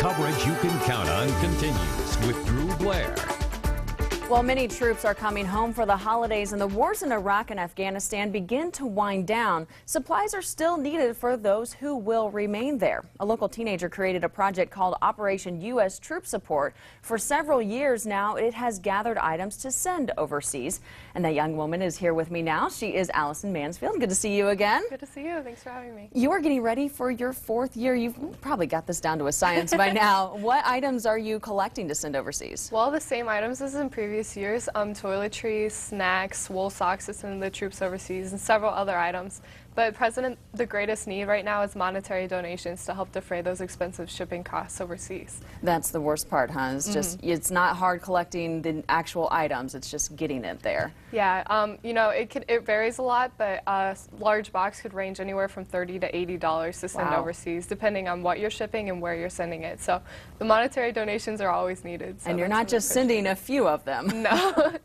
Coverage you can count on continues with Drew Blair. Well, many troops are coming home for the holidays and the wars in Iraq and Afghanistan begin to wind down. Supplies are still needed for those who will remain there. A local teenager created a project called Operation U.S. Troop Support. For several years now, it has gathered items to send overseas. And that young woman is here with me now. She is Allison Mansfield. Good to see you again. Good to see you. Thanks for having me. You are getting ready for your 4th year. You've probably got this down to a science by now. What items are you collecting to send overseas? Well, the same items as in previous years, toiletries, snacks, wool socks to send the troops overseas, and several other items. But the greatest need right now is monetary donations to help defray those expensive shipping costs overseas. That's the worst part, huh? It's just, it's not hard collecting the actual items, it's just getting it there. Yeah, you know, it varies a lot, but a large box could range anywhere from $30 to $80 to send overseas, depending on what you're shipping and where you're sending it. So the monetary donations are always needed. So and you're not just sending a few of them. No.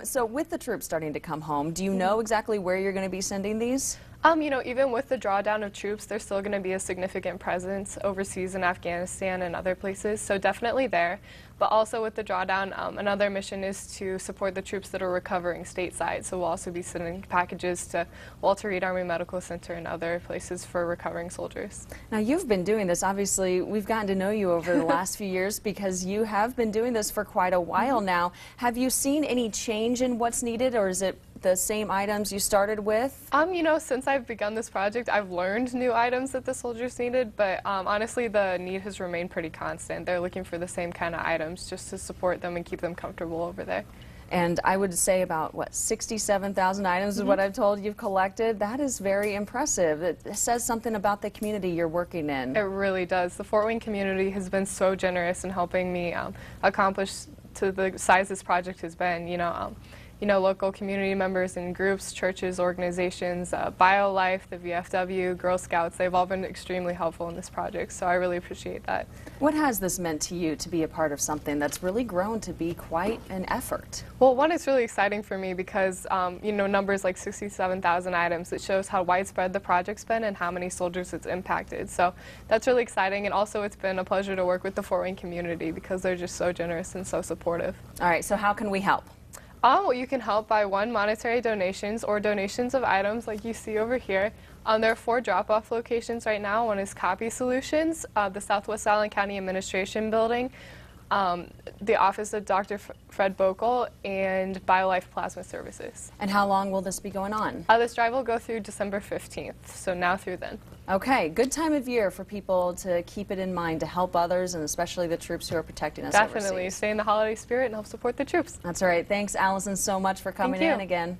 So with the troops starting to come home, do you know exactly where you're going to be sending these? You know, even with the drawdown of troops, there's still going to be a significant presence overseas in Afghanistan and other places, so definitely there. But also with the drawdown, another mission is to support the troops that are recovering stateside, so we'll also be sending packages to Walter Reed Army Medical Center and other places for recovering soldiers. Now, you've been doing this. Obviously, we've gotten to know you over the last few years because you have been doing this for quite a while now. Have you seen any change in what's needed, or is it the same items you started with? You know, since I've begun this project, I've learned new items that the soldiers needed, but honestly, the need has remained pretty constant. They're looking for the same kind of items just to support them and keep them comfortable over there. And I would say about, what, 67,000 items is what I've told you've collected. That is very impressive. It says something about the community you're working in. It really does. The Fort Wayne community has been so generous in helping me accomplish to the size this project has been. You know, local community members and groups, churches, organizations, BioLife, the VFW, Girl Scouts, they've all been extremely helpful in this project, so I really appreciate that. What has this meant to you to be a part of something that's really grown to be quite an effort? Well, one, it's really exciting for me because, you know, numbers like 67,000 items, it shows how widespread the project's been and how many soldiers it's impacted. So that's really exciting, and also it's been a pleasure to work with the Fort Wayne community because they're just so generous and so supportive. All right, so how can we help? Well, you can help by monetary donations or donations of items like you see over here. There are 4 drop-off locations right now. One is Copy Solutions, the Southwest Allen County Administration Building, the office of Dr. Fred Bokel, and BioLife Plasma Services. And how long will this be going on? This drive will go through December 15th, so now through then. Okay, good time of year for people to keep it in mind to help others and especially the troops who are protecting us Definitely. overseas. Stay in the holiday spirit and help support the troops. That's all right. Thanks, Allison, so much for coming in again.